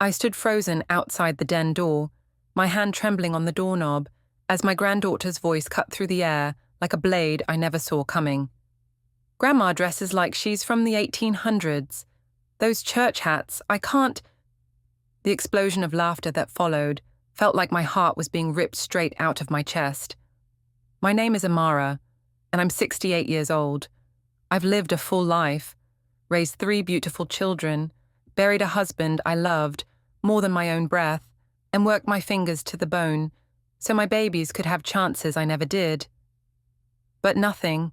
I stood frozen outside the den door, my hand trembling on the doorknob, as my granddaughter's voice cut through the air like a blade I never saw coming. Grandma dresses like she's from the 1800s. Those church hats, I can't... The explosion of laughter that followed felt like my heart was being ripped straight out of my chest. My name is Amara, and I'm 68 years old. I've lived a full life, raised 3 beautiful children, buried a husband I loved more than my own breath, and worked my fingers to the bone so my babies could have chances I never did. But nothing,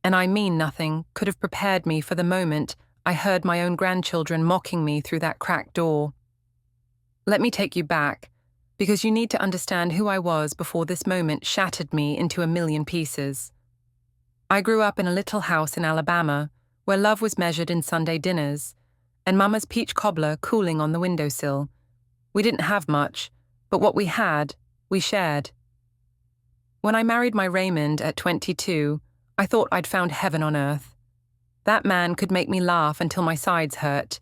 and I mean nothing, could have prepared me for the moment I heard my own grandchildren mocking me through that cracked door. Let me take you back, because you need to understand who I was before this moment shattered me into a million pieces. I grew up in a little house in Alabama, where love was measured in Sunday dinners, and Mama's peach cobbler cooling on the windowsill. We didn't have much, but what we had, we shared. When I married my Raymond at 22, I thought I'd found heaven on earth. That man could make me laugh until my sides hurt,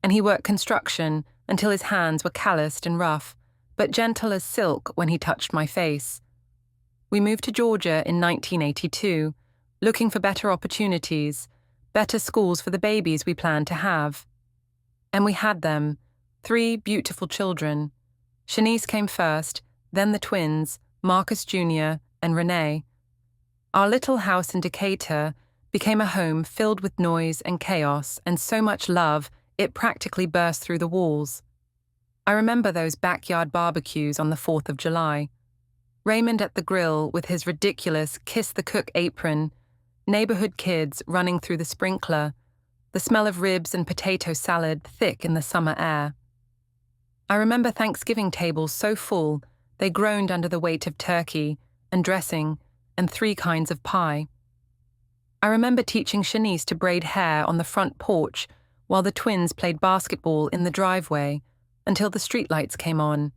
and he worked construction until his hands were calloused and rough, but gentle as silk when he touched my face. We moved to Georgia in 1982, looking for better opportunities, better schools for the babies we planned to have. And we had them, 3 beautiful children. Shanice came first, then the twins, Marcus Jr. and Renee. Our little house in Decatur became a home filled with noise and chaos and so much love it practically burst through the walls. I remember those backyard barbecues on the 4th of July. Raymond at the grill with his ridiculous kiss the cook apron, neighborhood kids running through the sprinkler, the smell of ribs and potato salad thick in the summer air. I remember Thanksgiving tables so full they groaned under the weight of turkey and dressing and 3 kinds of pie. I remember teaching Shanice to braid hair on the front porch while the twins played basketball in the driveway until the streetlights came on.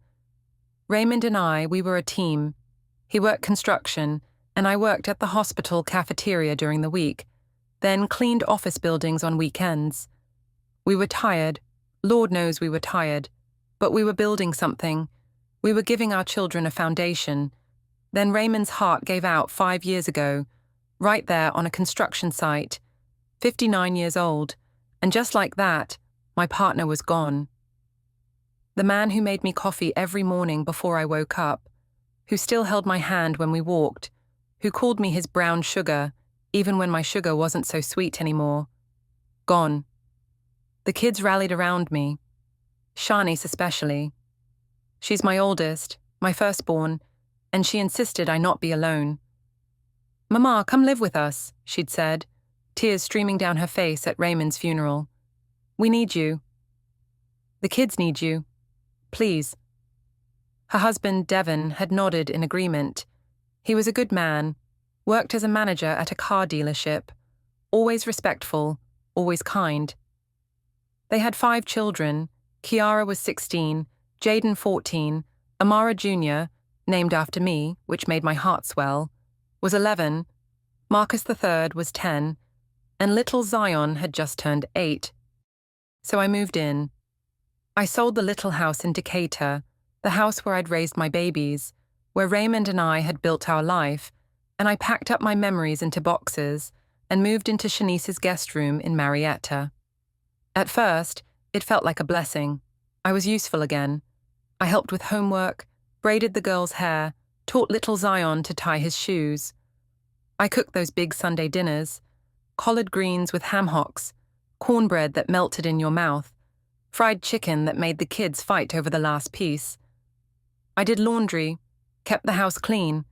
Raymond and we were a team. He worked construction, and I worked at the hospital cafeteria during the week, then cleaned office buildings on weekends. We were tired. Lord knows we were tired. But we were building something. We were giving our children a foundation. Then Raymond's heart gave out 5 years ago, right there on a construction site, 59 years old, and just like that, my partner was gone. The man who made me coffee every morning before I woke up, who still held my hand when we walked, who called me his brown sugar, even when my sugar wasn't so sweet anymore. Gone. The kids rallied around me, Shanice especially. She's my oldest, my firstborn, and she insisted I not be alone. "Mama, come live with us," she'd said, tears streaming down her face at Raymond's funeral. "We need you. The kids need you. Please." Her husband, Devon, had nodded in agreement. He was a good man, worked as a manager at a car dealership, always respectful, always kind. They had 5 children. Kiara was 16, Jaden 14, Amara Jr., named after me, which made my heart swell, was 11, Marcus III was 10, and little Zion had just turned 8. So I moved in. I sold the little house in Decatur, the house where I'd raised my babies, where Raymond and I had built our life, and I packed up my memories into boxes and moved into Shanice's guest room in Marietta. At first, it felt like a blessing. I was useful again. I helped with homework, braided the girls' hair, taught little Zion to tie his shoes. I cooked those big Sunday dinners, collard greens with ham hocks, cornbread that melted in your mouth, fried chicken that made the kids fight over the last piece. I did laundry, kept the house clean,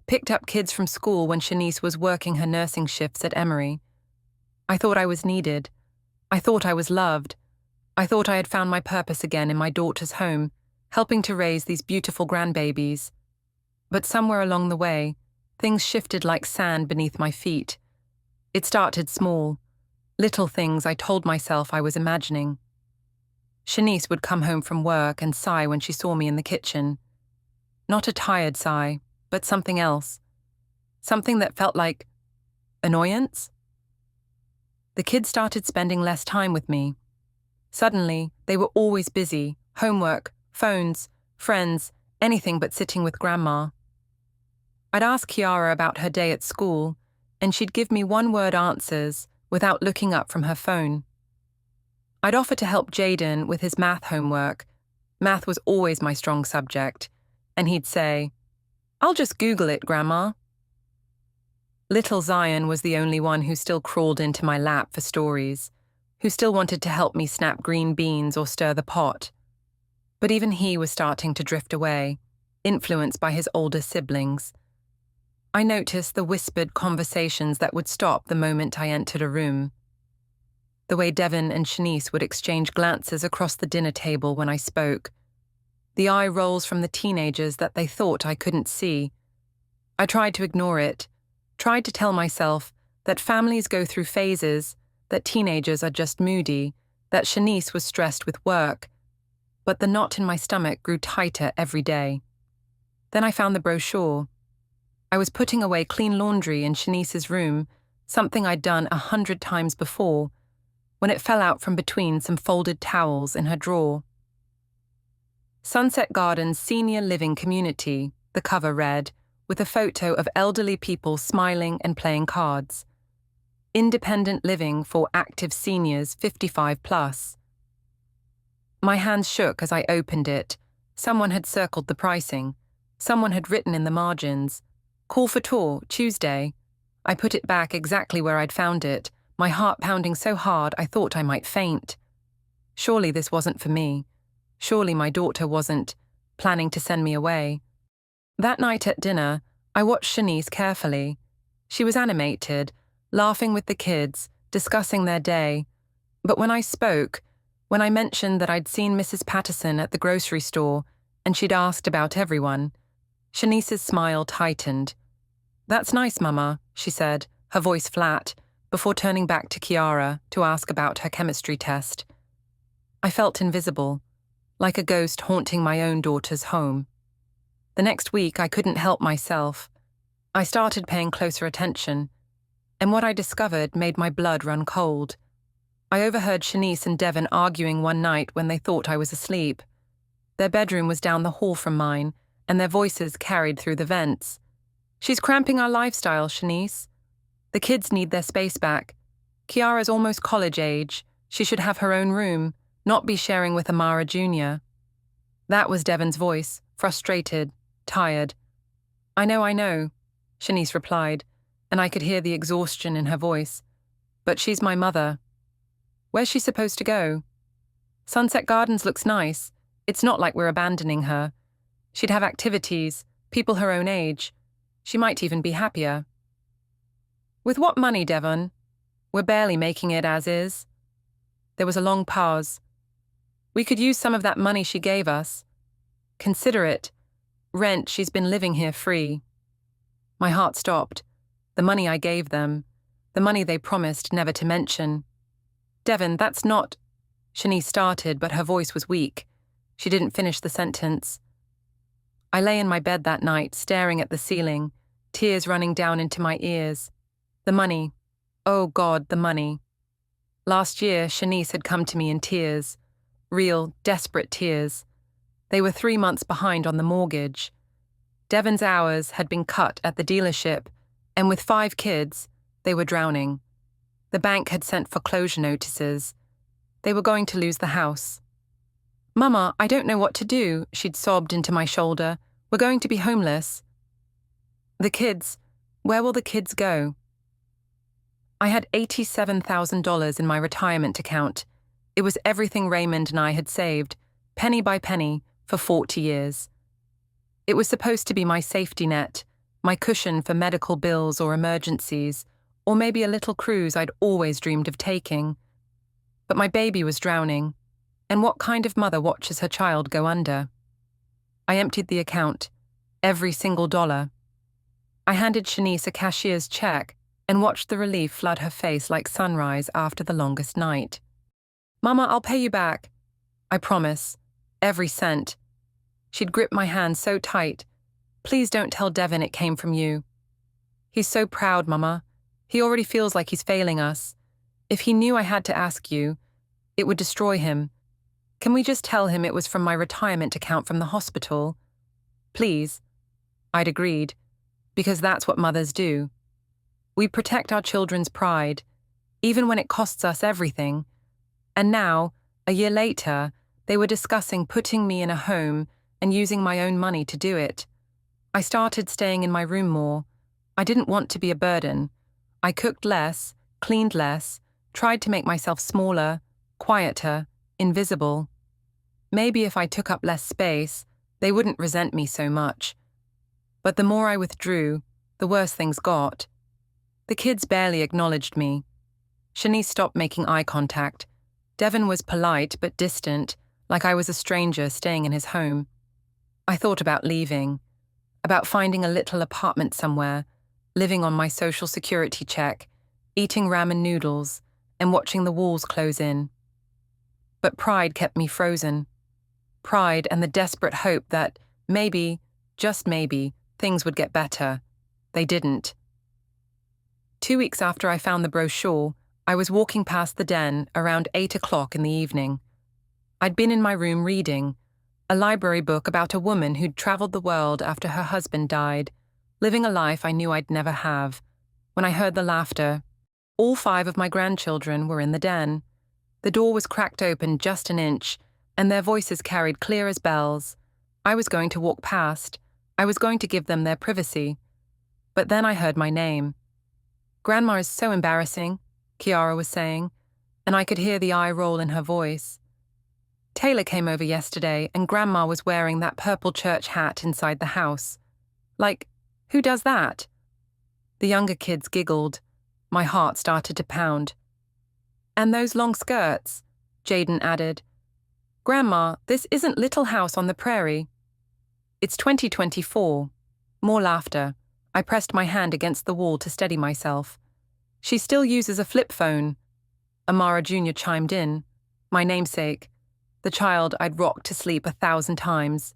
picked up kids from school when Shanice was working her nursing shifts at Emory. I thought I was needed. I thought I was loved. I thought I had found my purpose again in my daughter's home, helping to raise these beautiful grandbabies. But somewhere along the way, things shifted like sand beneath my feet. It started small, little things I told myself I was imagining. Shanice would come home from work and sigh when she saw me in the kitchen. Not a tired sigh, but something else. Something that felt like annoyance. The kids started spending less time with me. Suddenly, they were always busy, homework, phones, friends, anything but sitting with Grandma. I'd ask Kiara about her day at school, and she'd give me one-word answers without looking up from her phone. I'd offer to help Jaden with his math homework. Math was always my strong subject, and he'd say, "I'll just Google it, Grandma." Little Zion was the only one who still crawled into my lap for stories, who still wanted to help me snap green beans or stir the pot. But even he was starting to drift away, influenced by his older siblings. I noticed the whispered conversations that would stop the moment I entered a room. The way Devon and Shanice would exchange glances across the dinner table when I spoke. The eye rolls from the teenagers that they thought I couldn't see. I tried to ignore it, tried to tell myself that families go through phases, that teenagers are just moody, that Shanice was stressed with work. But the knot in my stomach grew tighter every day. Then I found the brochure. I was putting away clean laundry in Shanice's room, something I'd done 100 times before, when it fell out from between some folded towels in her drawer. Sunset Gardens Senior Living Community, the cover read, with a photo of elderly people smiling and playing cards. Independent living for active seniors 55 plus. My hands shook as I opened it. Someone had circled the pricing. Someone had written in the margins, "Call for tour, Tuesday." I put it back exactly where I'd found it, my heart pounding so hard I thought I might faint. Surely this wasn't for me. Surely my daughter wasn't planning to send me away. That night at dinner, I watched Shanice carefully. She was animated, laughing with the kids, discussing their day. But when I spoke, when I mentioned that I'd seen Mrs. Patterson at the grocery store and she'd asked about everyone, Shanice's smile tightened. "That's nice, Mama," she said, her voice flat, before turning back to Kiara to ask about her chemistry test. I felt invisible, like a ghost haunting my own daughter's home. The next week I couldn't help myself. I started paying closer attention, and what I discovered made my blood run cold. I overheard Shanice and Devon arguing one night when they thought I was asleep. Their bedroom was down the hall from mine, and their voices carried through the vents. "She's cramping our lifestyle, Shanice. The kids need their space back. Kiara's almost college age. She should have her own room, not be sharing with Amara Jr." That was Devon's voice, frustrated, tired. I know," Shanice replied, and I could hear the exhaustion in her voice. "But she's my mother." "Where's she supposed to go?" "Sunset Gardens looks nice. It's not like we're abandoning her. She'd have activities, people her own age. She might even be happier." "With what money, Devon? We're barely making it as is." There was a long pause. "We could use some of that money she gave us. Consider it. Rent, she's been living here free." My heart stopped. The money I gave them. The money they promised never to mention. "Devon, that's not—" Shanice started, but her voice was weak. She didn't finish the sentence. I lay in my bed that night, staring at the ceiling, tears running down into my ears. The money. Oh God, the money. Last year, Shanice had come to me in tears. Real, desperate tears. They were 3 months behind on the mortgage. Devon's hours had been cut at the dealership, and with 5 kids, they were drowning. The bank had sent foreclosure notices. They were going to lose the house. "Mama, I don't know what to do," she'd sobbed into my shoulder. "We're going to be homeless." "The kids, where will the kids go?" I had $87,000 in my retirement account. It was everything Raymond and I had saved, penny by penny, for 40 years. It was supposed to be my safety net, my cushion for medical bills or emergencies, or maybe a little cruise I'd always dreamed of taking. But my baby was drowning, and what kind of mother watches her child go under? I emptied the account, every single dollar. I handed Shanice a cashier's check and watched the relief flood her face like sunrise after the longest night. "Mama, I'll pay you back. I promise. Every cent." She'd gripped my hand so tight. "Please don't tell Devon it came from you." "He's so proud, Mama. He already feels like he's failing us. If he knew I had to ask you, It would destroy him. Can we just tell him it was from my retirement account from the hospital? Please. I'd agreed, because that's what mothers do. We protect our children's pride, even when it costs us everything. And now, a year later, they were discussing putting me in a home and using my own money to do it. I started staying in my room more. I didn't want to be a burden. I cooked less, cleaned less, tried to make myself smaller, quieter, invisible. Maybe if I took up less space, they wouldn't resent me so much. But the more I withdrew, the worse things got. The kids barely acknowledged me. Shanice stopped making eye contact. Devon was polite but distant, like I was a stranger staying in his home. I thought about leaving, about finding a little apartment somewhere, living on my social security check, eating ramen noodles, and watching the walls close in. But pride kept me frozen. Pride and the desperate hope that maybe, just maybe, things would get better. They didn't. 2 weeks after I found the brochure, I was walking past the den around 8 o'clock in the evening. I'd been in my room reading, a library book about a woman who'd traveled the world after her husband died, living a life I knew I'd never have, when I heard the laughter. All 5 of my grandchildren were in the den. The door was cracked open just an inch, and their voices carried clear as bells. I was going to walk past. I was going to give them their privacy. But then I heard my name. "Grandma is so embarrassing," Kiara was saying, and I could hear the eye roll in her voice. Taylor came over yesterday, and Grandma was wearing that purple church hat inside the house. Like, who does that? The younger kids giggled. My heart started to pound. "And those long skirts," Jaden added. "Grandma, this isn't Little House on the Prairie." "It's 2024. More laughter. I pressed my hand against the wall to steady myself. "She still uses a flip phone." Amara Jr. chimed in. My namesake. The child I'd rocked to sleep 1,000 times.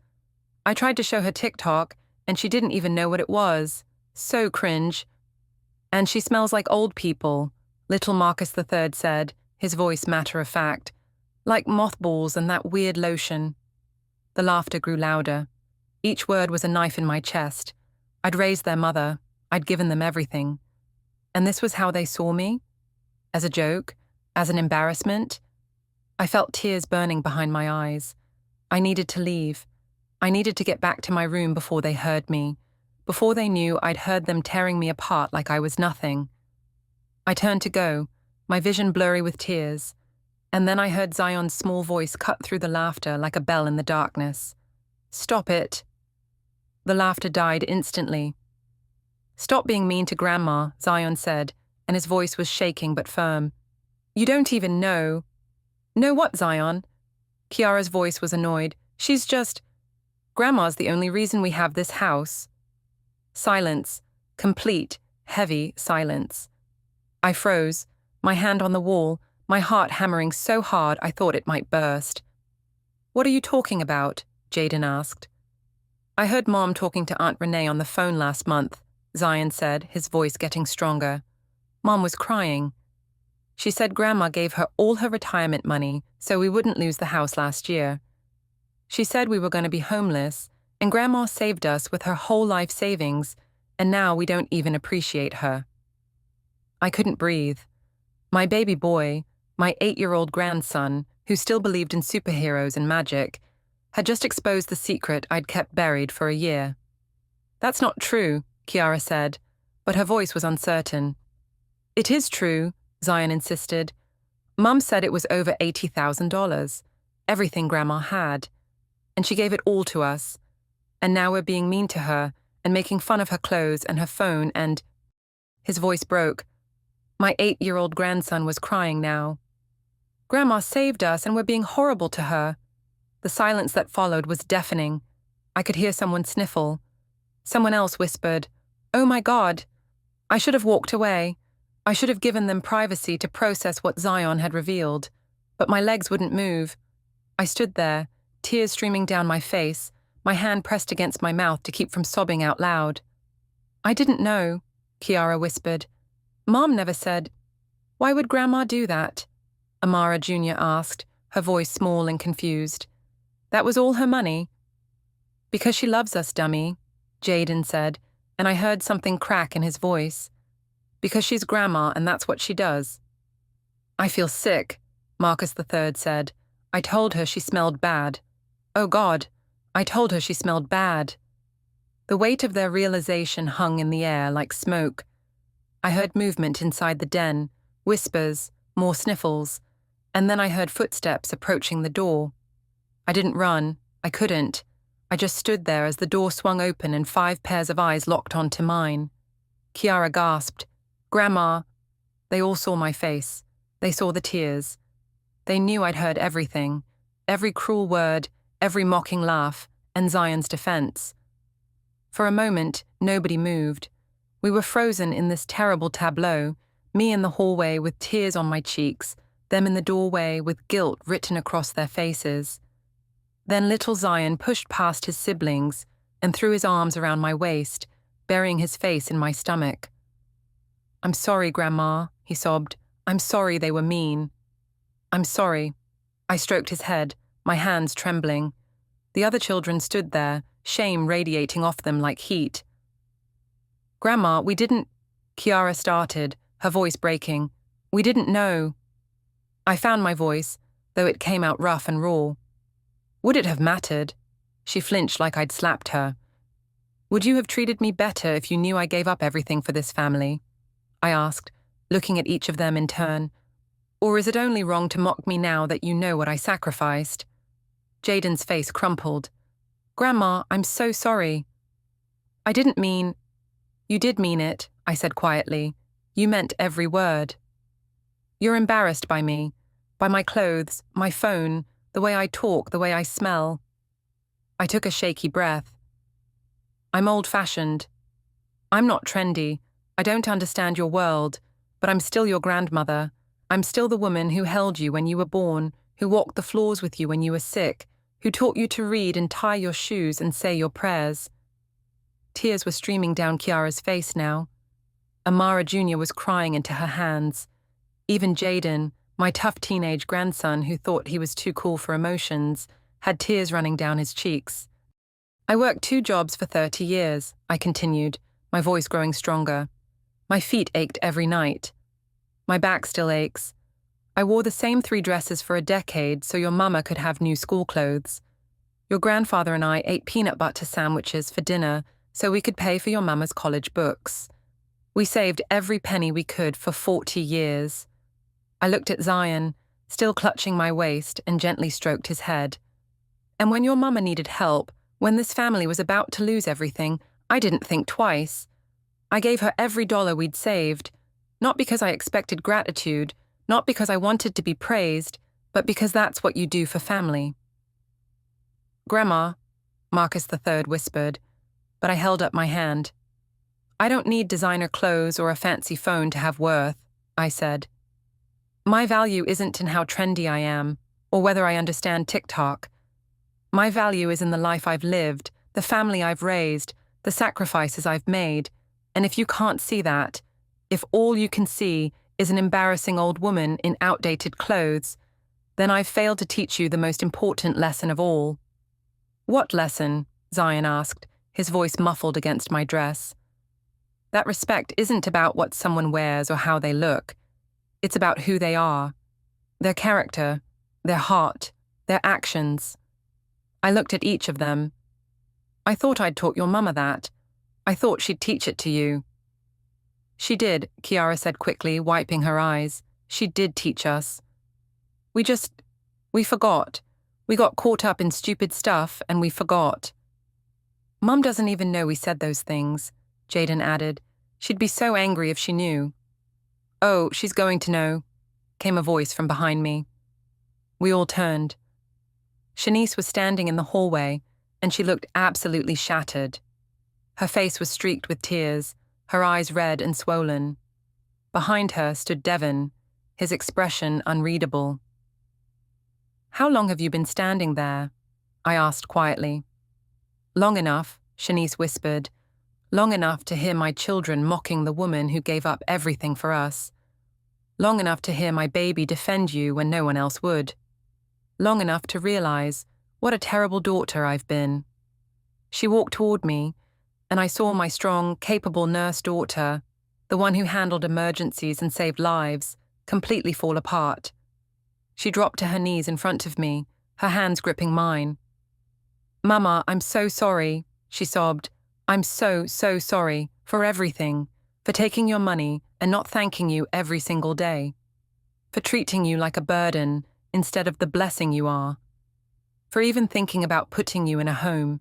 I tried to show her TikTok, and she didn't even know what it was. So cringe. "And she smells like old people," little Marcus III said, his voice matter-of-fact. "Like mothballs and that weird lotion." The laughter grew louder. Each word was a knife in my chest. I'd raised their mother. I'd given them everything. And this was how they saw me? As a joke? As an embarrassment? I felt tears burning behind my eyes. I needed to leave. I needed to get back to my room before they heard me, before they knew I'd heard them tearing me apart like I was nothing. I turned to go, my vision blurry with tears, and then I heard Zion's small voice cut through the laughter like a bell in the darkness. "Stop it." The laughter died instantly. "Stop being mean to Grandma," Zion said, and his voice was shaking but firm. "You don't even know." "Know what, Zion?" Kiara's voice was annoyed. "She's just... Grandma's the only reason we have this house." Silence. Complete, heavy silence. I froze, my hand on the wall, my heart hammering so hard I thought it might burst. "What are you talking about?" Jaden asked. "I heard Mom talking to Aunt Renee on the phone last month," Zion said, his voice getting stronger. "Mom was crying. She said Grandma gave her all her retirement money so we wouldn't lose the house last year. She said we were going to be homeless, and Grandma saved us with her whole life savings, and now we don't even appreciate her." I couldn't breathe. My baby boy, my 8-year-old grandson, who still believed in superheroes and magic, had just exposed the secret I'd kept buried for a year. "That's not true," Kiara said, but her voice was uncertain. "It is true," Zion insisted. "Mum said it was over $80,000, everything Grandma had, and she gave it all to us. And now we're being mean to her and making fun of her clothes and her phone and..." His voice broke. My 8-year-old grandson was crying now. "Grandma saved us and we're being horrible to her." The silence that followed was deafening. I could hear someone sniffle. Someone else whispered, "Oh my God." I should have walked away. I should have given them privacy to process what Zion had revealed. But my legs wouldn't move. I stood there, tears streaming down my face, my hand pressed against my mouth to keep from sobbing out loud. "I didn't know," Kiara whispered. "Mom never said..." "Why would Grandma do that?" Amara Jr. asked, her voice small and confused. That was all her money? Because she loves us, dummy, Jaden said, and I heard something crack in his voice. Because she's Grandma and that's what she does. I feel sick, Marcus III said. I told her she smelled bad. Oh God, I told her she smelled bad. The weight of their realization hung in the air like smoke. I heard movement inside the den, whispers, more sniffles, and then I heard footsteps approaching the door. I didn't run, I couldn't. I just stood there as the door swung open and 5 pairs of eyes locked onto mine. Kiara gasped, Grandma. They all saw my face. They saw the tears. They knew I'd heard everything, every cruel word, every mocking laugh, and Zion's defense. For a moment, nobody moved. We were frozen in this terrible tableau, me in the hallway with tears on my cheeks, them in the doorway with guilt written across their faces. Then little Zion pushed past his siblings and threw his arms around my waist, burying his face in my stomach. I'm sorry, Grandma, he sobbed. I'm sorry they were mean. I'm sorry. I stroked his head, my hands trembling. The other children stood there, shame radiating off them like heat. Grandma, we didn't... Kiara started, her voice breaking. We didn't know. I found my voice, though it came out rough and raw. Would it have mattered? She flinched like I'd slapped her. Would you have treated me better if you knew I gave up everything for this family? I asked, looking at each of them in turn. Or is it only wrong to mock me now that you know what I sacrificed? Jaden's face crumpled. Grandma, I'm so sorry. I didn't mean... You did mean it, I said quietly. You meant every word. You're embarrassed by me, by my clothes, my phone, the way I talk, the way I smell. I took a shaky breath. I'm old-fashioned. I'm not trendy. I don't understand your world, but I'm still your grandmother. I'm still the woman who held you when you were born, who walked the floors with you when you were sick, who taught you to read and tie your shoes and say your prayers. Tears were streaming down Kiara's face now. Amara Jr. was crying into her hands. Even Jaden, my tough teenage grandson who thought he was too cool for emotions, had tears running down his cheeks. I worked 2 jobs for 30 years, I continued, my voice growing stronger. My feet ached every night. My back still aches. I wore the same 3 dresses for a decade so your mama could have new school clothes. Your grandfather and I ate peanut butter sandwiches for dinner so we could pay for your mama's college books. We saved every penny we could for 40 years. I looked at Zion, still clutching my waist, and gently stroked his head. And when your mama needed help, when this family was about to lose everything, I didn't think twice. I gave her every dollar we'd saved, not because I expected gratitude, not because I wanted to be praised, but because that's what you do for family. Grandma, Marcus III whispered, but I held up my hand. I don't need designer clothes or a fancy phone to have worth, I said. My value isn't in how trendy I am, or whether I understand TikTok. My value is in the life I've lived, the family I've raised, the sacrifices I've made, and if you can't see that, if all you can see is an embarrassing old woman in outdated clothes, then I've failed to teach you the most important lesson of all. What lesson? Zion asked, his voice muffled against my dress. That respect isn't about what someone wears or how they look. It's about who they are, their character, their heart, their actions. I looked at each of them. I thought I'd taught your mama that. I thought she'd teach it to you. She did, Kiara said quickly, wiping her eyes. She did teach us. We forgot. We got caught up in stupid stuff and we forgot. Mum doesn't even know we said those things, Jaden added. She'd be so angry if she knew. Oh, she's going to know, came a voice from behind me. We all turned. Shanice was standing in the hallway, and she looked absolutely shattered. Her face was streaked with tears, her eyes red and swollen. Behind her stood Devon, his expression unreadable. How long have you been standing there? I asked quietly. Long enough, Shanice whispered. Long enough to hear my children mocking the woman who gave up everything for us. long enough to hear my baby defend you when no one else would, long enough to realize what a terrible daughter I've been. She walked toward me, and I saw my strong, capable nurse daughter, the one who handled emergencies and saved lives, completely fall apart. She dropped to her knees in front of me, her hands gripping mine. "Mama, I'm so sorry," she sobbed. "I'm so sorry for everything, for taking your money and not thanking you every single day, for treating you like a burden instead of the blessing you are, for even thinking about putting you in a home,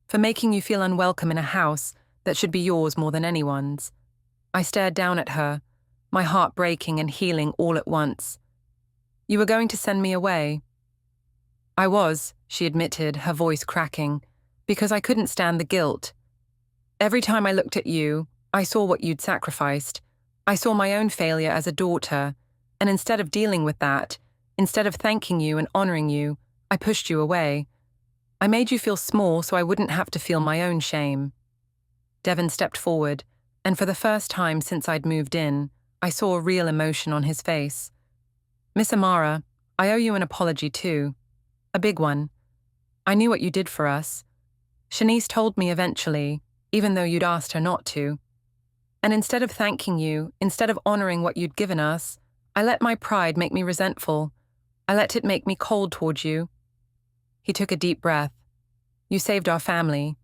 for making you feel unwelcome in a house that should be yours more than anyone's." I stared down at her, my heart breaking and healing all at once. "You were going to send me away?" "I was," she admitted, her voice cracking, "because I couldn't stand the guilt. Every time I looked at you, I saw what you'd sacrificed. I saw my own failure as a daughter, and instead of dealing with that, instead of thanking you and honoring you, I pushed you away. I made you feel small so I wouldn't have to feel my own shame." Devon stepped forward, and for the first time since I'd moved in, I saw a real emotion on his face. "Miss Amara, I owe you an apology too. A big one. I knew what you did for us. Shanice told me eventually, even though you'd asked her not to. And instead of thanking you, instead of honoring what you'd given us, I let my pride make me resentful. I let it make me cold toward you." He took a deep breath. "You saved our family.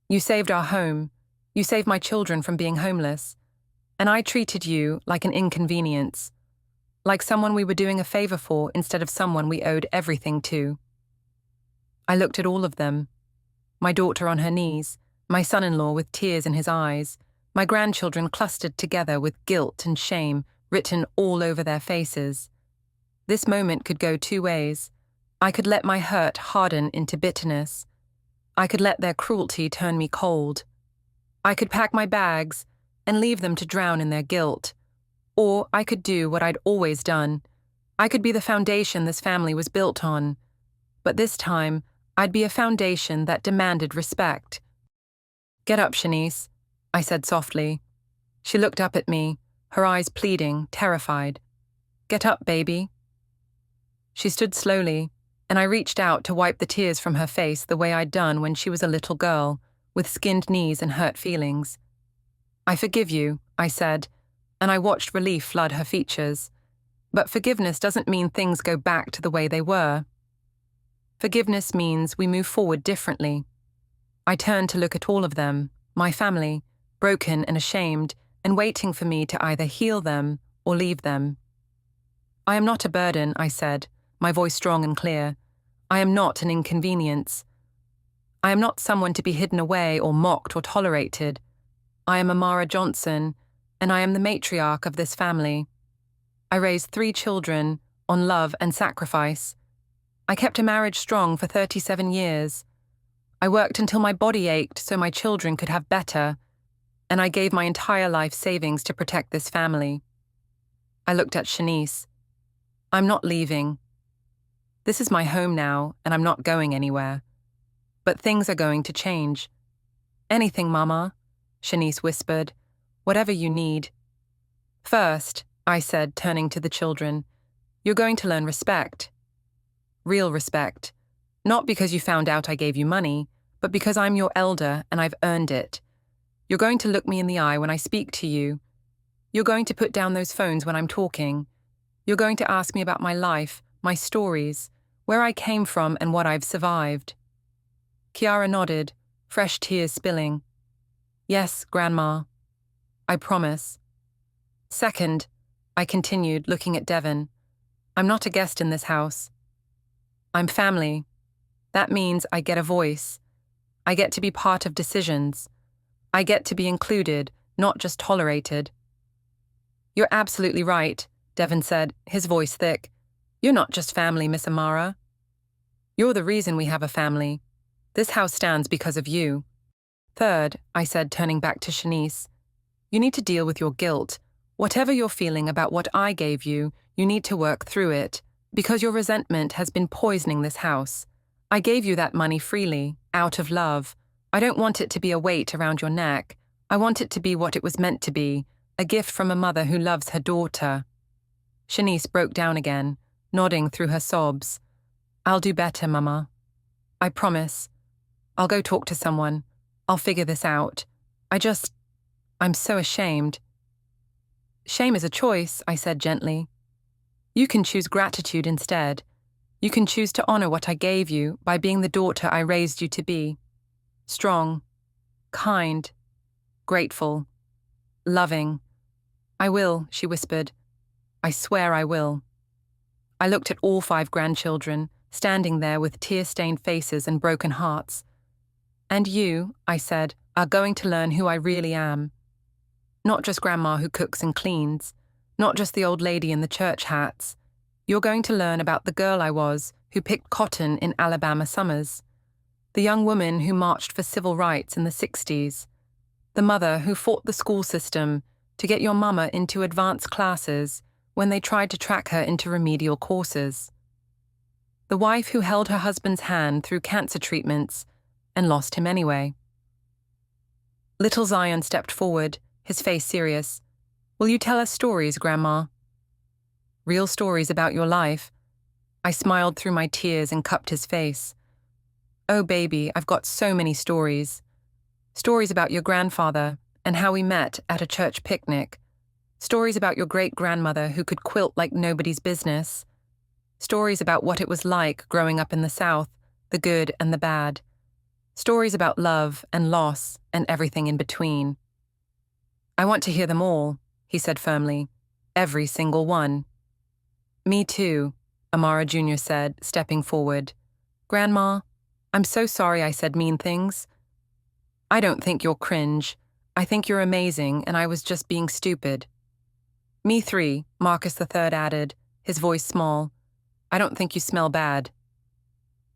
You saved our home. You saved my children from being homeless. And I treated you like an inconvenience, like someone we were doing a favor for instead of someone we owed everything to." I looked at all of them. My daughter on her knees, my son-in-law with tears in his eyes, my grandchildren clustered together with guilt and shame written all over their faces. This moment could go two ways. I could let my hurt harden into bitterness. I could let their cruelty turn me cold. I could pack my bags and leave them to drown in their guilt. Or I could do what I'd always done. I could be the foundation this family was built on. But this time, I'd be a foundation that demanded respect. "Get up, Shanice," I said softly. She looked up at me, her eyes pleading, terrified. "Get up, baby." She stood slowly, and I reached out to wipe the tears from her face the way I'd done when she was a little girl, with skinned knees and hurt feelings. "I forgive you," I said, and I watched relief flood her features. But forgiveness doesn't mean things go back to the way they were. Forgiveness means we move forward differently. I turned to look at all of them, my family, broken and ashamed, and waiting for me to either heal them or leave them. "I am not a burden," I said, my voice strong and clear. "I am not an inconvenience. I am not someone to be hidden away or mocked or tolerated. I am Amara Johnson, and I am the matriarch of this family. I raised 3 children on love and sacrifice. I kept a marriage strong for 37 years. I worked until my body ached so my children could have better, and I gave my entire life savings to protect this family." I looked at Shanice. "I'm not leaving. This is my home now, and I'm not going anywhere. But things are going to change." "Anything, Mama," Shanice whispered. "Whatever you need." "First," I said, turning to the children, "you're going to learn respect. Real respect. Not because you found out I gave you money, but because I'm your elder and I've earned it. You're going to look me in the eye when I speak to you. You're going to put down those phones when I'm talking. You're going to ask me about my life, my stories, where I came from and what I've survived." Kiara nodded, fresh tears spilling. "Yes, Grandma. I promise." "Second," I continued, looking at Devon, "I'm not a guest in this house. I'm family. That means I get a voice. I get to be part of decisions. I get to be included, not just tolerated." "You're absolutely right," Devon said, his voice thick. "You're not just family, Miss Amara. You're the reason we have a family. This house stands because of you." "Third," I said, turning back to Shanice, "you need to deal with your guilt. Whatever you're feeling about what I gave you, you need to work through it, because your resentment has been poisoning this house. I gave you that money freely, out of love. I don't want it to be a weight around your neck. I want it to be what it was meant to be, a gift from a mother who loves her daughter. Shanice broke down again, nodding through her sobs. I'll do better, Mama. I promise. I'll go talk to someone. I'll figure this out. I'm so ashamed. Shame is a choice, I said gently. You can choose gratitude instead. You can choose to honor what I gave you by being the daughter I raised you to be. Strong, kind, grateful, loving. I will, she whispered. I swear I will. I looked at all 5 grandchildren, standing there with tear-stained faces and broken hearts. And you, I said, are going to learn who I really am. Not just Grandma who cooks and cleans, not just the old lady in the church hats. You're going to learn about the girl I was who picked cotton in Alabama summers, the young woman who marched for civil rights in the 60s, the mother who fought the school system to get your mama into advanced classes when they tried to track her into remedial courses, the wife who held her husband's hand through cancer treatments and lost him anyway. Little Zion stepped forward, his face serious. Will you tell us stories, Grandma? Real stories about your life? I smiled through my tears and cupped his face. Oh, baby, I've got so many stories. Stories about your grandfather and how we met at a church picnic. Stories about your great-grandmother who could quilt like nobody's business. Stories about what it was like growing up in the South, the good and the bad. Stories about love and loss and everything in between. I want to hear them all, he said firmly. Every single one. Me too, Amara Jr. said, stepping forward. Grandma, I'm so sorry I said mean things. I don't think you're cringe. I think you're amazing, and I was just being stupid. Me 3, Marcus III added, his voice small. I don't think you smell bad.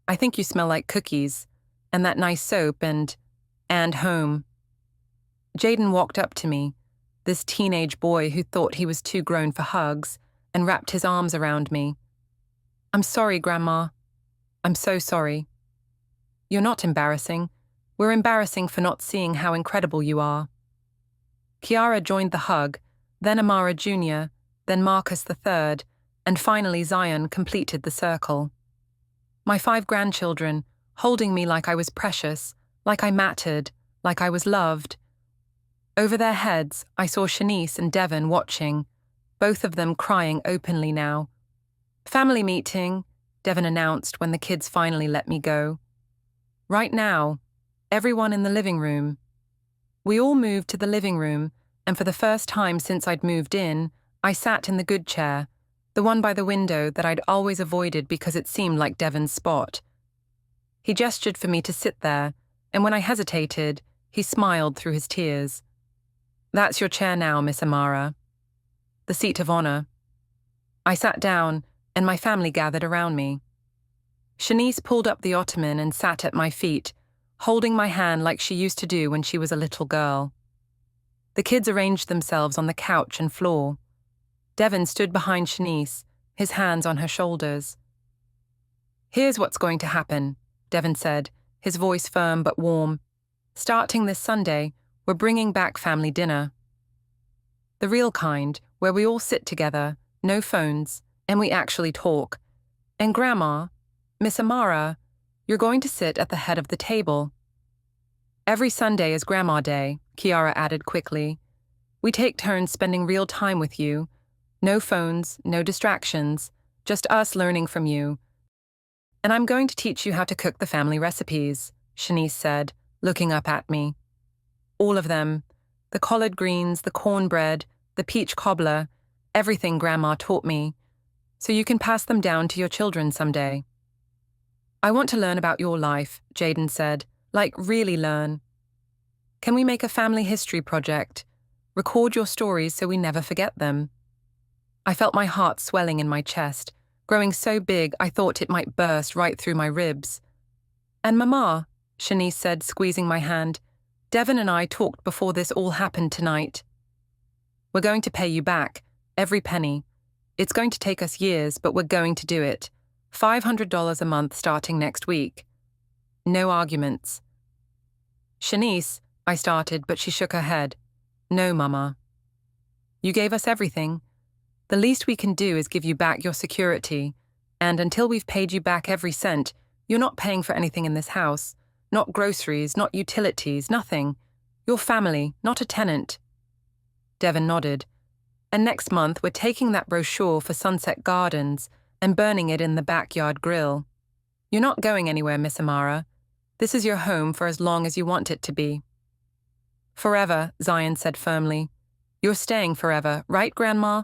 I think you smell like cookies, and that nice soap and home. Jaden walked up to me, this teenage boy who thought he was too grown for hugs, and wrapped his arms around me. I'm sorry, Grandma. I'm so sorry. You're not embarrassing. We're embarrassing for not seeing how incredible you are. Kiara joined the hug, then Amara Jr., then Marcus III, and finally Zion completed the circle. My 5 grandchildren, holding me like I was precious, like I mattered, like I was loved. Over their heads, I saw Shanice and Devon watching, both of them crying openly now. Family meeting, Devon announced when the kids finally let me go. Right now, everyone in the living room. We all moved to the living room, and for the first time since I'd moved in, I sat in the good chair, the one by the window that I'd always avoided because it seemed like Devon's spot. He gestured for me to sit there, and when I hesitated, he smiled through his tears. That's your chair now, Miss Amara. The seat of honor. I sat down, and my family gathered around me. Shanice pulled up the ottoman and sat at my feet, holding my hand like she used to do when she was a little girl. The kids arranged themselves on the couch and floor. Devon stood behind Shanice, his hands on her shoulders. Here's what's going to happen, Devon said, his voice firm but warm. Starting this Sunday, we're bringing back family dinner. The real kind, where we all sit together, no phones, and we actually talk. And Grandma, Miss Amara, you're going to sit at the head of the table. Every Sunday is Grandma Day, Kiara added quickly. We take turns spending real time with you. No phones, no distractions, just us learning from you. And I'm going to teach you how to cook the family recipes, Shanice said, looking up at me. All of them. The collard greens, the cornbread, the peach cobbler, everything Grandma taught me. So you can pass them down to your children someday. I want to learn about your life, Jaden said. Like, really learn. Can we make a family history project? Record your stories so we never forget them. I felt my heart swelling in my chest, growing so big I thought it might burst right through my ribs. And Mama, Shanice said, squeezing my hand, Devon and I talked before this all happened tonight. We're going to pay you back, every penny. It's going to take us years, but we're going to do it. $500 a month starting next week. No arguments. Shanice, I started, but she shook her head. No, Mama. You gave us everything. The least we can do is give you back your security, and until we've paid you back every cent, you're not paying for anything in this house. Not groceries, not utilities, nothing. You're family, not a tenant." Devon nodded. "And next month we're taking that brochure for Sunset Gardens and burning it in the backyard grill. You're not going anywhere, Miss Amara. This is your home for as long as you want it to be." "Forever," Zion said firmly. "You're staying forever, right, Grandma?"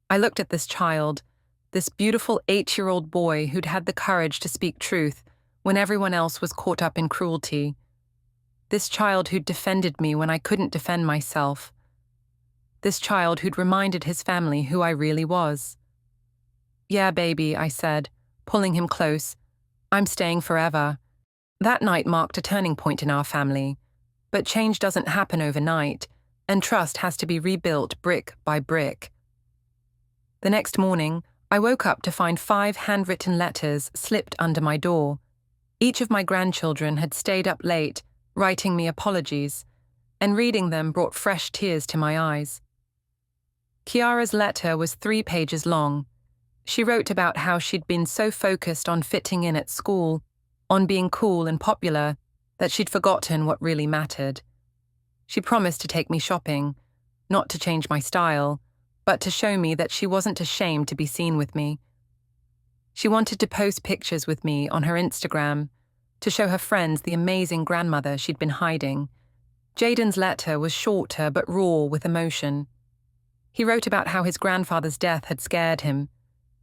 I looked at this child, this beautiful 8-year-old boy who'd had the courage to speak truth when everyone else was caught up in cruelty. This child who'd defended me when I couldn't defend myself. This child who'd reminded his family who I really was. "Yeah, baby," I said, pulling him close. "I'm staying forever." That night marked a turning point in our family. But change doesn't happen overnight, and trust has to be rebuilt brick by brick. The next morning, I woke up to find 5 handwritten letters slipped under my door. Each of my grandchildren had stayed up late, writing me apologies, and reading them brought fresh tears to my eyes. Kiara's letter was 3 pages long. She wrote about how she'd been so focused on fitting in at school, on being cool and popular, that she'd forgotten what really mattered. She promised to take me shopping, not to change my style, but to show me that she wasn't ashamed to be seen with me. She wanted to post pictures with me on her Instagram, to show her friends the amazing grandmother she'd been hiding. Jaden's letter was shorter but raw with emotion. He wrote about how his grandfather's death had scared him,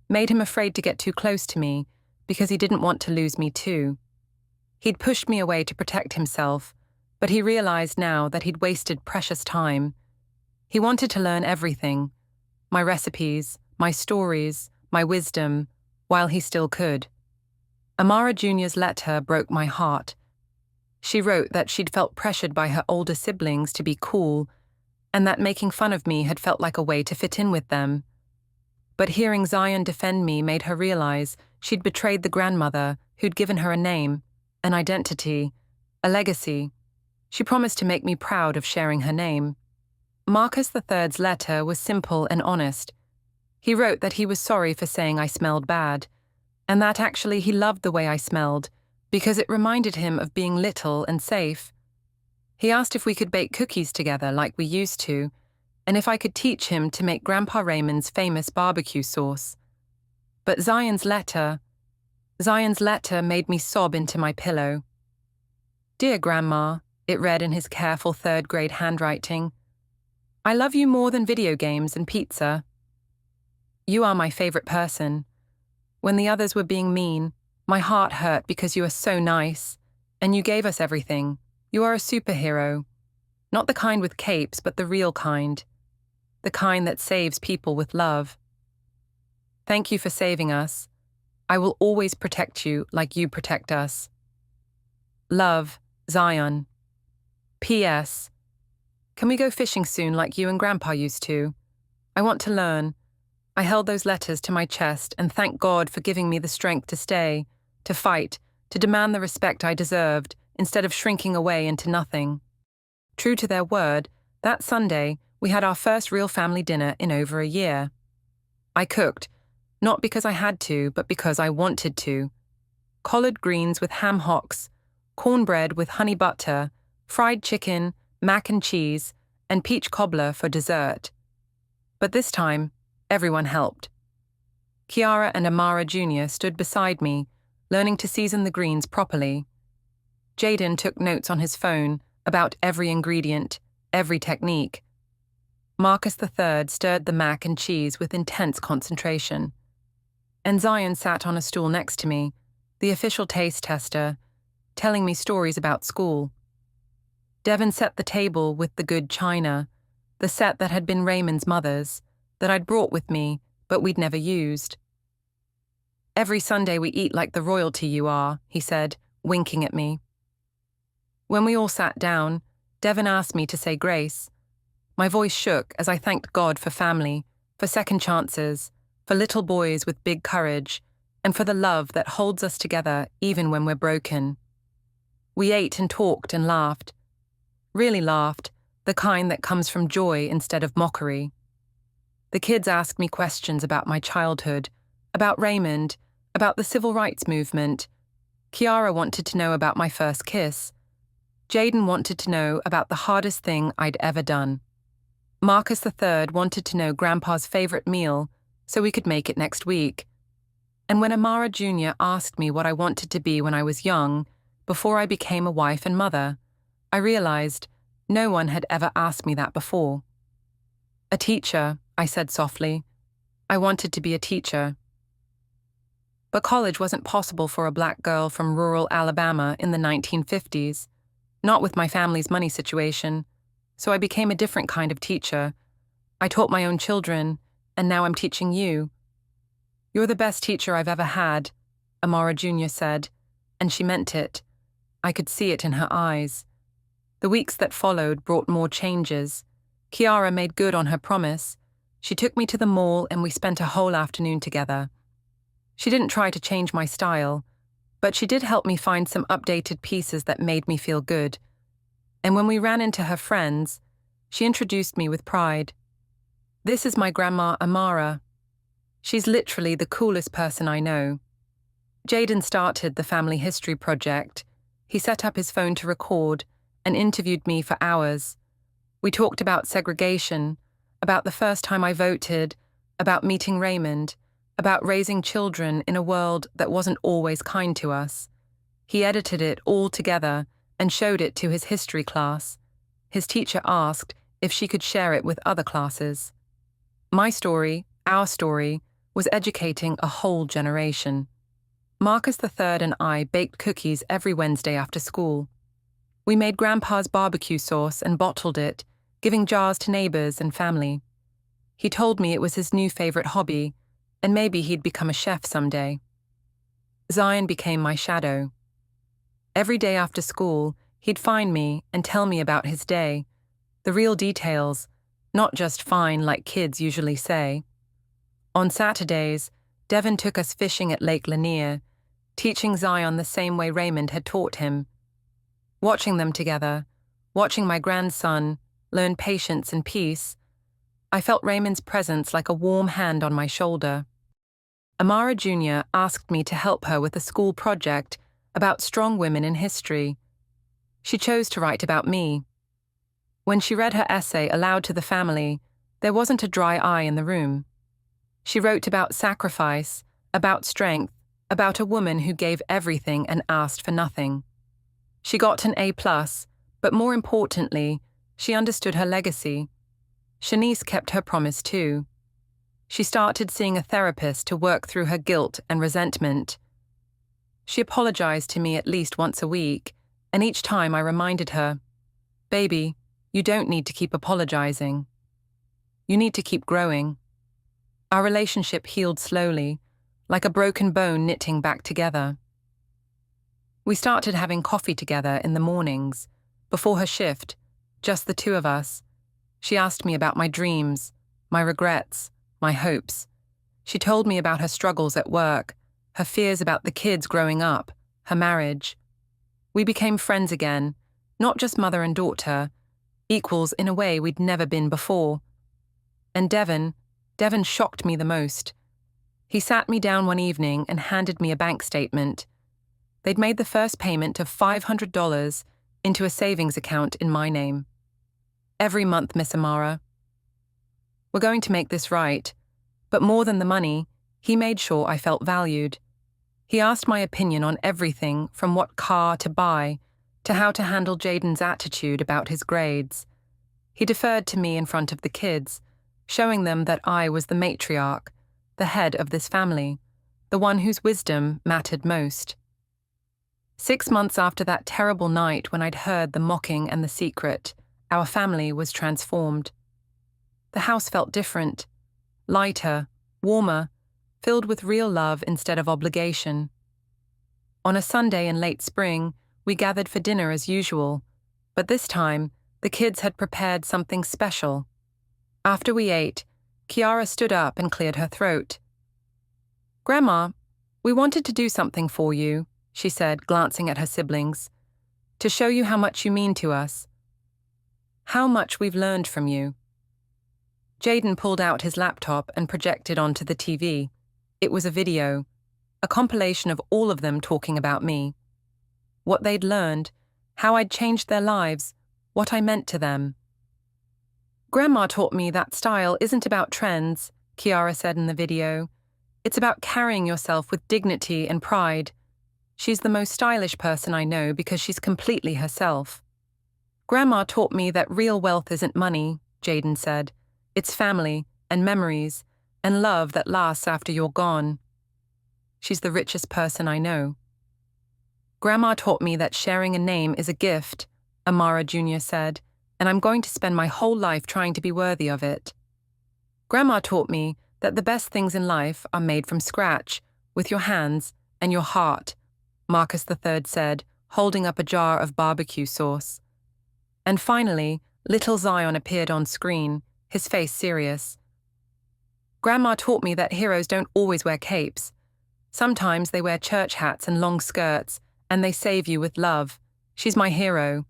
made him afraid to get too close to me because he didn't want to lose me too. He'd pushed me away to protect himself, but he realized now that he'd wasted precious time. He wanted to learn everything, my recipes, my stories, my wisdom, while he still could. Amara Jr.'s letter broke my heart. She wrote that she'd felt pressured by her older siblings to be cool, and that making fun of me had felt like a way to fit in with them. But hearing Zion defend me made her realize she'd betrayed the grandmother who'd given her a name, an identity, a legacy. She promised to make me proud of sharing her name. Marcus III's letter was simple and honest. He wrote that he was sorry for saying I smelled bad, and that actually he loved the way I smelled because it reminded him of being little and safe. He asked if we could bake cookies together like we used to, and if I could teach him to make Grandpa Raymond's famous barbecue sauce. But Zion's letter made me sob into my pillow. "Dear Grandma," it read in his careful 3rd-grade handwriting, "I love you more than video games and pizza. You are my favorite person. When the others were being mean, my heart hurt because you are so nice, and you gave us everything. You are a superhero. Not the kind with capes, but the real kind. The kind that saves people with love. Thank you for saving us. I will always protect you like you protect us. Love, Zion. P.S. Can we go fishing soon like you and Grandpa used to? I want to learn." I held those letters to my chest and thanked God for giving me the strength to stay, to fight, to demand the respect I deserved instead of shrinking away into nothing. True to their word, that Sunday we had our first real family dinner in over a year. I cooked, not because I had to, but because I wanted to. Collard greens with ham hocks, cornbread with honey butter, fried chicken, mac and cheese, and peach cobbler for dessert. But this time, everyone helped. Kiara and Amara Jr. stood beside me, learning to season the greens properly. Jaden took notes on his phone about every ingredient, every technique. Marcus III stirred the mac and cheese with intense concentration. And Zion sat on a stool next to me, the official taste tester, telling me stories about school. Devon set the table with the good china, the set that had been Raymond's mother's, that I'd brought with me, but we'd never used. "Every Sunday we eat like the royalty you are," he said, winking at me. When we all sat down, Devon asked me to say grace. My voice shook as I thanked God for family, for second chances, for little boys with big courage, and for the love that holds us together even when we're broken. We ate and talked and laughed. Really laughed, the kind that comes from joy instead of mockery. The kids asked me questions about my childhood, about Raymond, about the civil rights movement. Kiara wanted to know about my first kiss. Jaden wanted to know about the hardest thing I'd ever done. Marcus III wanted to know Grandpa's favorite meal so we could make it next week. And when Amara Jr. asked me what I wanted to be when I was young, before I became a wife and mother, I realized no one had ever asked me that before. A teacher, I said softly. I wanted to be a teacher. But college wasn't possible for a black girl from rural Alabama in the 1950s, not with my family's money situation, so I became a different kind of teacher. I taught my own children, and now I'm teaching you. You're the best teacher I've ever had, Amara Jr. said, and she meant it. I could see it in her eyes. The weeks that followed brought more changes. Kiara made good on her promise. She took me to the mall and we spent a whole afternoon together. She didn't try to change my style, but she did help me find some updated pieces that made me feel good. And when we ran into her friends, she introduced me with pride. This is my grandma Amara. She's literally the coolest person I know. Jaden started the Family History Project. He set up his phone to record and interviewed me for hours. We talked about segregation, about the first time I voted, about meeting Raymond, about raising children in a world that wasn't always kind to us. He edited it all together and showed it to his history class. His teacher asked if she could share it with other classes. My story, our story, was educating a whole generation. Marcus III and I baked cookies every Wednesday after school. We made Grandpa's barbecue sauce and bottled it, giving jars to neighbors and family. He told me it was his new favorite hobby, and maybe he'd become a chef someday. Zion became my shadow. Every day after school, he'd find me and tell me about his day, the real details, not just fine like kids usually say. On Saturdays, Devon took us fishing at Lake Lanier, teaching Zion the same way Raymond had taught him. Watching them together, watching my grandson learn patience and peace, I felt Raymond's presence like a warm hand on my shoulder. Amara Jr. asked me to help her with a school project about strong women in history. She chose to write about me. When she read her essay aloud to the family, there wasn't a dry eye in the room. She wrote about sacrifice, about strength, about a woman who gave everything and asked for nothing. She got an A+, but more importantly, she understood her legacy. Shanice kept her promise too. She started seeing a therapist to work through her guilt and resentment. She apologized to me at least once a week, and each time I reminded her, "Baby, you don't need to keep apologizing. You need to keep growing." Our relationship healed slowly, like a broken bone knitting back together. We started having coffee together in the mornings, before her shift, just the two of us. She asked me about my dreams, my regrets, my hopes. She told me about her struggles at work, her fears about the kids growing up, her marriage. We became friends again, not just mother and daughter, equals in a way we'd never been before. And Devon shocked me the most. He sat me down one evening and handed me a bank statement. They'd made the first payment of $500 into a savings account in my name. "Every month, Miss Amara. We're going to make this right." But more than the money, he made sure I felt valued. He asked my opinion on everything from what car to buy to how to handle Jaden's attitude about his grades. He deferred to me in front of the kids, showing them that I was the matriarch, the head of this family, the one whose wisdom mattered most. 6 months after that terrible night when I'd heard the mocking and the secret, our family was transformed. The house felt different, lighter, warmer, filled with real love instead of obligation. On a Sunday in late spring, we gathered for dinner as usual, but this time, the kids had prepared something special. After we ate, Kiara stood up and cleared her throat. "Grandma, we wanted to do something for you," she said, glancing at her siblings, "to show you how much you mean to us." how much we've learned from you. Jaden pulled out his laptop and projected onto the TV. It was a video, a compilation of all of them talking about me. What they'd learned, how I'd changed their lives, what I meant to them. Grandma taught me that style isn't about trends, Kiara said in the video. It's about carrying yourself with dignity and pride. She's the most stylish person I know because she's completely herself. Grandma taught me that real wealth isn't money, Jaden said. It's family and memories and love that lasts after you're gone. She's the richest person I know. Grandma taught me that sharing a name is a gift, Amara Jr. said, and I'm going to spend my whole life trying to be worthy of it. Grandma taught me that the best things in life are made from scratch, with your hands and your heart, Marcus III said, holding up a jar of barbecue sauce. And finally, little Zion appeared on screen, his face serious. Grandma taught me that heroes don't always wear capes. Sometimes they wear church hats and long skirts, and they save you with love. She's my hero.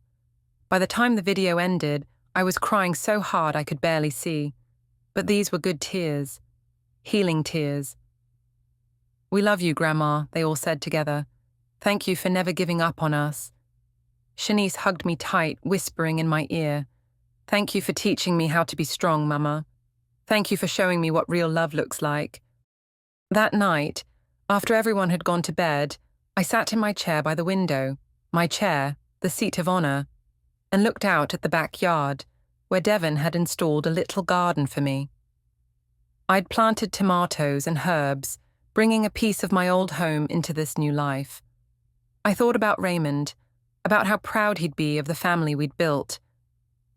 By the time the video ended, I was crying so hard I could barely see. But these were good tears. Healing tears. We love you, Grandma, they all said together. Thank you for never giving up on us. Shanice hugged me tight, whispering in my ear. Thank you for teaching me how to be strong, Mama. Thank you for showing me what real love looks like. That night, after everyone had gone to bed, I sat in my chair by the window, my chair, the seat of honor, and looked out at the backyard, where Devon had installed a little garden for me. I'd planted tomatoes and herbs, bringing a piece of my old home into this new life. I thought about Raymond, about how proud he'd be of the family we'd built.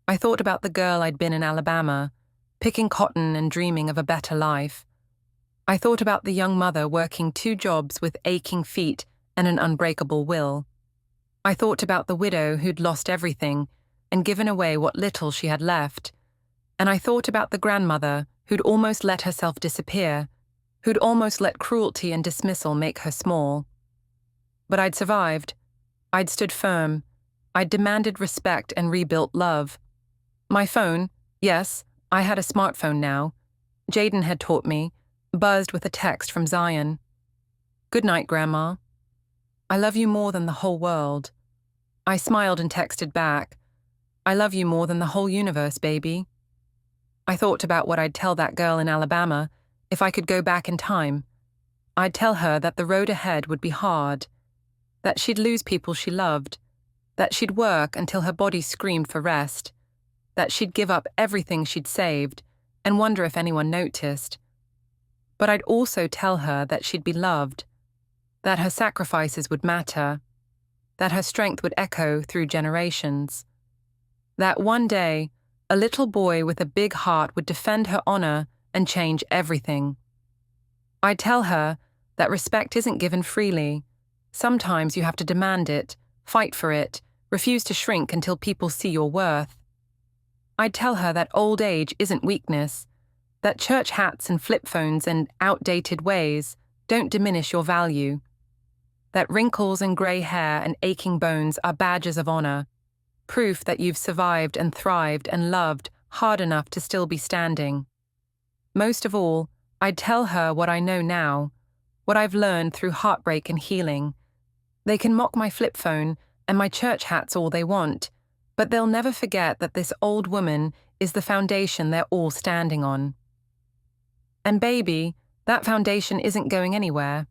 I thought about the girl I'd been in Alabama, picking cotton and dreaming of a better life. I thought about the young mother working 2 jobs with aching feet and an unbreakable will. I thought about the widow who'd lost everything and given away what little she had left. And I thought about the grandmother who'd almost let herself disappear, who'd almost let cruelty and dismissal make her small. But I'd survived. I'd stood firm. I'd demanded respect and rebuilt love. My phone, yes, I had a smartphone now. Jaden had taught me, buzzed with a text from Zion. Good night, Grandma. I love you more than the whole world. I smiled and texted back. I love you more than the whole universe, baby. I thought about what I'd tell that girl in Alabama if I could go back in time. I'd tell her that the road ahead would be hard, that she'd lose people she loved, that she'd work until her body screamed for rest, that she'd give up everything she'd saved and wonder if anyone noticed. But I'd also tell her that she'd be loved, that her sacrifices would matter, that her strength would echo through generations, that one day a little boy with a big heart would defend her honor and change everything. I'd tell her that respect isn't given freely. Sometimes you have to demand it, fight for it, refuse to shrink until people see your worth. I'd tell her that old age isn't weakness, that church hats and flip phones and outdated ways don't diminish your value, that wrinkles and grey hair and aching bones are badges of honor, proof that you've survived and thrived and loved hard enough to still be standing. Most of all, I'd tell her what I know now, what I've learned through heartbreak and healing. They can mock my flip phone and my church hats all they want, but they'll never forget that this old woman is the foundation they're all standing on. And baby, that foundation isn't going anywhere.